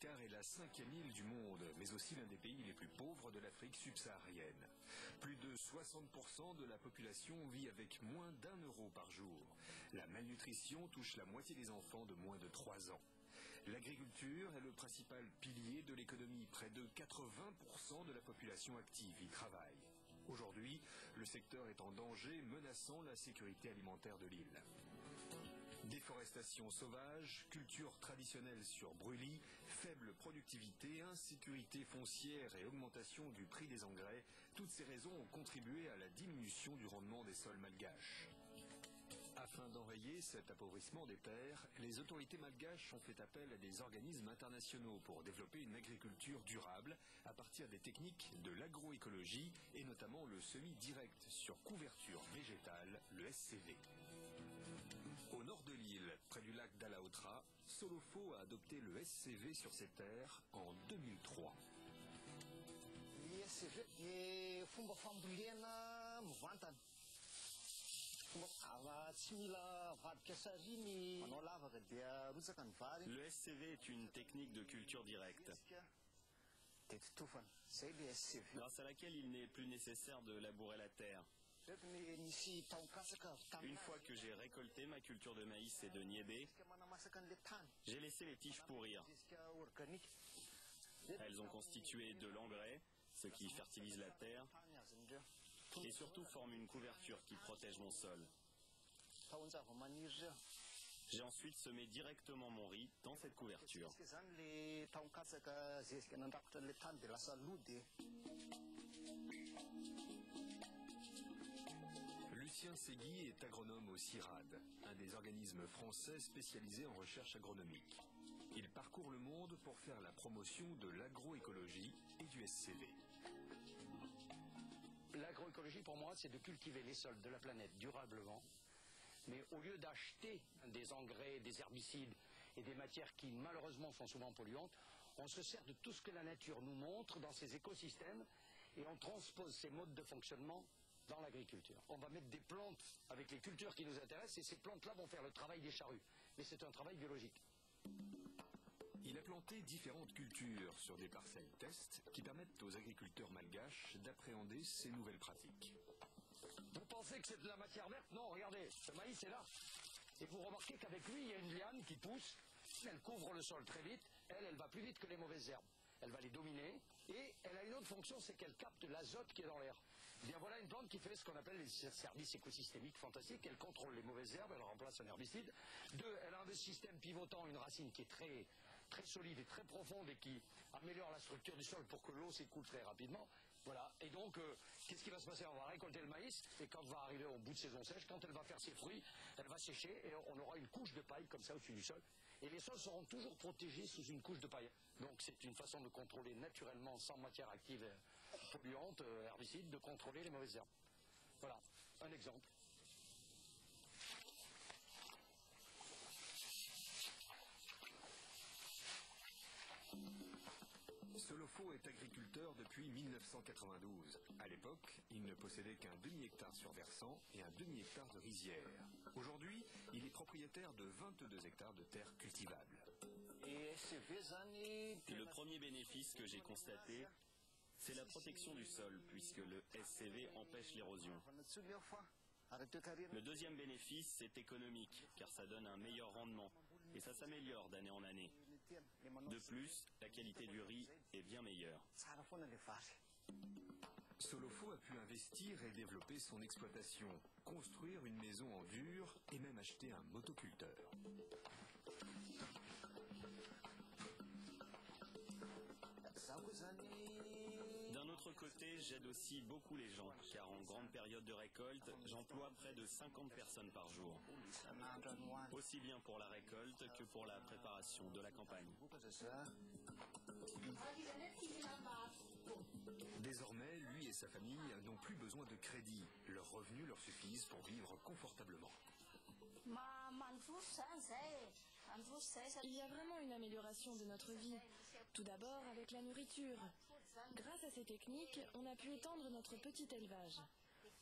Madagascar est la 5e île du monde, mais aussi l'un des pays les plus pauvres de l'Afrique subsaharienne. Plus de 60% de la population vit avec moins d'1 € par jour. La malnutrition touche la moitié des enfants de moins de 3 ans. L'agriculture est le principal pilier de l'économie. Près de 80% de la population active y travaille. Aujourd'hui, le secteur est en danger, menaçant la sécurité alimentaire de l'île. Déforestation sauvage, culture traditionnelle sur brûlis, faible productivité, insécurité foncière et augmentation du prix des engrais, toutes ces raisons ont contribué à la diminution du rendement des sols malgaches. Afin d'enrayer cet appauvrissement des terres, les autorités malgaches ont fait appel à des organismes internationaux pour développer une agriculture durable à partir des techniques de l'agroécologie et notamment le semis direct sur couverture végétale, le SCV. Au nord de l'île, près du lac d'Alaotra, Solofo a adopté le SCV sur ses terres en 2003. Le SCV est une technique de culture directe, grâce à laquelle il n'est plus nécessaire de labourer la terre. Une fois que j'ai récolté ma culture de maïs et de niébé, j'ai laissé les tiges pourrir. Elles ont constitué de l'engrais, ce qui fertilise la terre, et surtout forment une couverture qui protège mon sol. J'ai ensuite semé directement mon riz dans cette couverture. Lucien Segui est agronome au CIRAD, un des organismes français spécialisés en recherche agronomique. Il parcourt le monde pour faire la promotion de l'agroécologie et du SCV. L'agroécologie, pour moi, c'est de cultiver les sols de la planète durablement, mais au lieu d'acheter des engrais, des herbicides et des matières qui, malheureusement, sont souvent polluantes, on se sert de tout ce que la nature nous montre dans ces écosystèmes et on transpose ces modes de fonctionnement dans l'agriculture. On va mettre des plantes avec les cultures qui nous intéressent et ces plantes-là vont faire le travail des charrues. Mais c'est un travail biologique. Il a planté différentes cultures sur des parcelles test qui permettent aux agriculteurs malgaches d'appréhender ces nouvelles pratiques. Vous pensez que c'est de la matière verte? Non, regardez, ce maïs est là. Et vous remarquez qu'avec lui, il y a une liane qui pousse. Elle couvre le sol très vite. Elle va plus vite que les mauvaises herbes. Elle va les dominer. Et elle a une autre fonction, c'est qu'elle capte l'azote qui est dans l'air. Eh bien voilà une plante qui fait ce qu'on appelle les services écosystémiques fantastiques. Elle contrôle les mauvaises herbes, elle remplace un herbicide. 2, elle a un système pivotant, une racine qui est très solide et très profonde et qui améliore la structure du sol pour que l'eau s'écoule très rapidement. Voilà, et donc, qu'est-ce qui va se passer? On va récolter le maïs, et quand on va arriver au bout de saison sèche, quand elle va faire ses fruits, elle va sécher, et on aura une couche de paille comme ça au-dessus du sol. Et les sols seront toujours protégés sous une couche de paille. Donc c'est une façon de contrôler naturellement, sans matière active polluante, herbicide, de contrôler les mauvaises herbes. Voilà, un exemple. Solofo est agriculteur depuis 1992. À l'époque, il ne possédait qu'un demi-hectare sur versant et un demi-hectare de rizière. Aujourd'hui, il est propriétaire de 22 hectares de terres cultivables. Le premier bénéfice que j'ai constaté, c'est la protection du sol, puisque le SCV empêche l'érosion. Le deuxième bénéfice, c'est économique, car ça donne un meilleur rendement, et ça s'améliore d'année en année. De plus, la qualité du riz est bien meilleure. Solofo a pu investir et développer son exploitation, construire une maison en dur et même acheter un motoculteur. D'un autre côté, j'aide aussi beaucoup les gens, car en grande période de récolte, j'emploie près de 50 personnes par jour. Aussi bien pour la récolte que pour la préparation de la campagne. Désormais, lui et sa famille n'ont plus besoin de crédit. Leurs revenus leur suffisent pour vivre confortablement. Il y a vraiment une amélioration de notre vie. Tout d'abord avec la nourriture. Grâce à ces techniques, on a pu étendre notre petit élevage.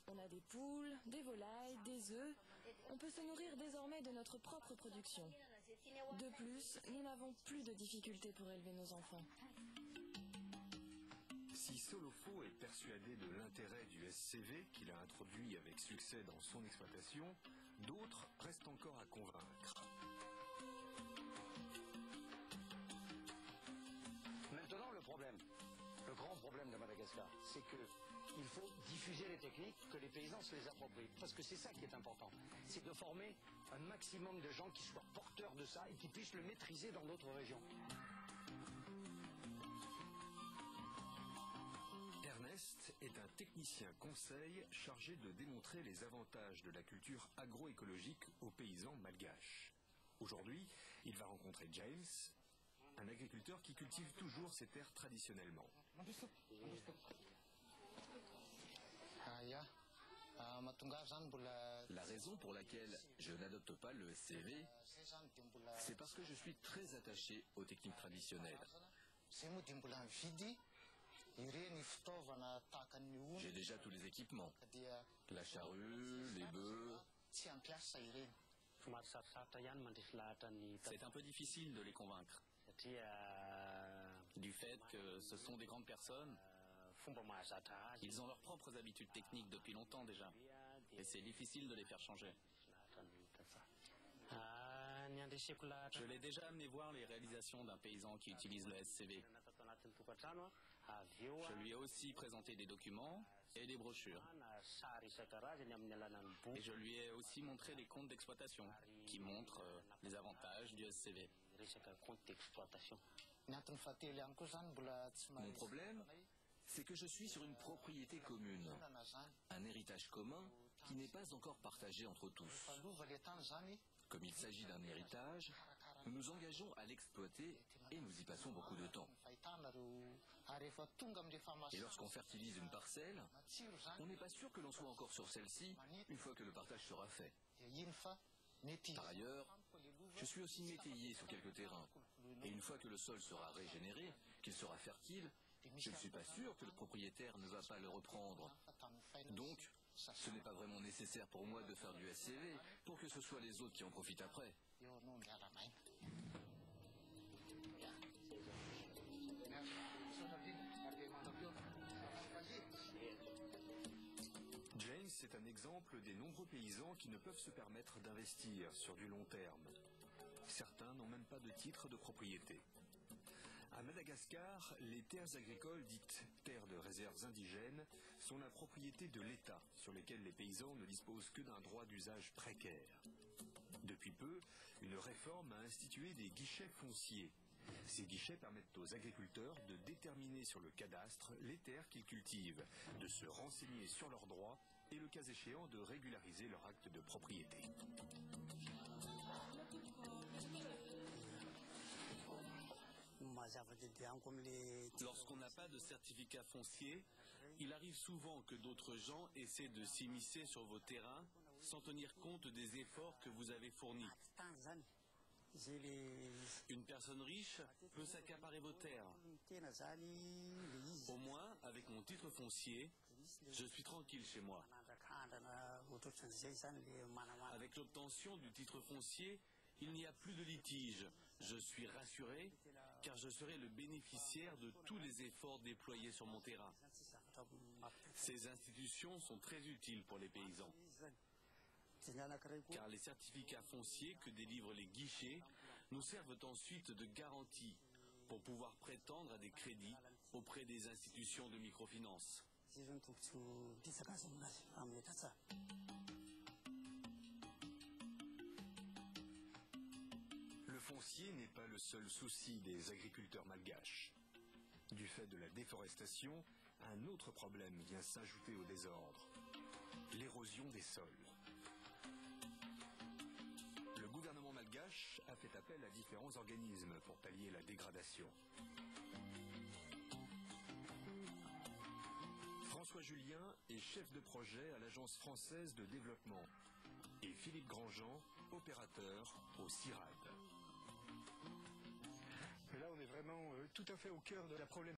On a des poules, des volailles, des œufs. On peut se nourrir désormais de notre propre production. De plus, nous n'avons plus de difficultés pour élever nos enfants. Si Solofo est persuadé de l'intérêt du SCV qu'il a introduit avec succès dans son exploitation, d'autres restent encore à convaincre. Maintenant, le grand problème de Madagascar, c'est qu'il faut diffuser les techniques, que les paysans se les approprient. Parce que c'est ça qui est important. C'est de former un maximum de gens qui soient porteurs de ça et qui puissent le maîtriser dans d'autres régions. Ernest est un technicien conseil chargé de démontrer les avantages de la culture agroécologique aux paysans malgaches. Aujourd'hui, il va rencontrer James, un agriculteur qui cultive toujours ses terres traditionnellement. La raison pour laquelle je n'adopte pas le SCV, c'est parce que je suis très attaché aux techniques traditionnelles. J'ai déjà tous les équipements, la charrue, les bœufs. C'est un peu difficile de les convaincre. Du fait que ce sont des grandes personnes, ils ont leurs propres habitudes techniques depuis longtemps déjà, et c'est difficile de les faire changer. Je l'ai déjà amené voir les réalisations d'un paysan qui utilise le SCV. Je lui ai aussi présenté des documents et des brochures. Et je lui ai aussi montré les comptes d'exploitation qui montrent les avantages du SCV. Mon problème, c'est que je suis sur une propriété commune, un héritage commun qui n'est pas encore partagé entre tous. Comme il s'agit d'un héritage, nous nous engageons à l'exploiter et nous y passons beaucoup de temps. Et lorsqu'on fertilise une parcelle, on n'est pas sûr que l'on soit encore sur celle-ci une fois que le partage sera fait. Par ailleurs, je suis aussi métayer sur quelques terrains. Et une fois que le sol sera régénéré, qu'il sera fertile, je ne suis pas sûr que le propriétaire ne va pas le reprendre. Donc, ce n'est pas vraiment nécessaire pour moi de faire du SCV pour que ce soit les autres qui en profitent après. James est un exemple des nombreux paysans qui ne peuvent se permettre d'investir sur du long terme. Certains n'ont même pas de titre de propriété. À Madagascar, les terres agricoles dites terres de réserves indigènes sont la propriété de l'État, sur lesquelles les paysans ne disposent que d'un droit d'usage précaire. Depuis peu, une réforme a institué des guichets fonciers. Ces guichets permettent aux agriculteurs de déterminer sur le cadastre les terres qu'ils cultivent, de se renseigner sur leurs droits et, le cas échéant, de régulariser leur acte de propriété. Lorsqu'on n'a pas de certificat foncier, il arrive souvent que d'autres gens essaient de s'immiscer sur vos terrains sans tenir compte des efforts que vous avez fournis. Une personne riche peut s'accaparer vos terres. Au moins, avec mon titre foncier, je suis tranquille chez moi. Avec l'obtention du titre foncier, il n'y a plus de litige. Je suis rassuré car je serai le bénéficiaire de tous les efforts déployés sur mon terrain. Ces institutions sont très utiles pour les paysans. Car les certificats fonciers que délivrent les guichets nous servent ensuite de garantie pour pouvoir prétendre à des crédits auprès des institutions de microfinance. Le foncier n'est pas le seul souci des agriculteurs malgaches. Du fait de la déforestation, un autre problème vient s'ajouter au désordre: l'érosion des sols. Le gouvernement malgache a fait appel à différents organismes pour pallier la dégradation. François Julien est chef de projet à l'Agence française de développement et Philippe Grandjean, opérateur au CIRAD. Mais là, on est vraiment tout à fait au cœur de la problématique.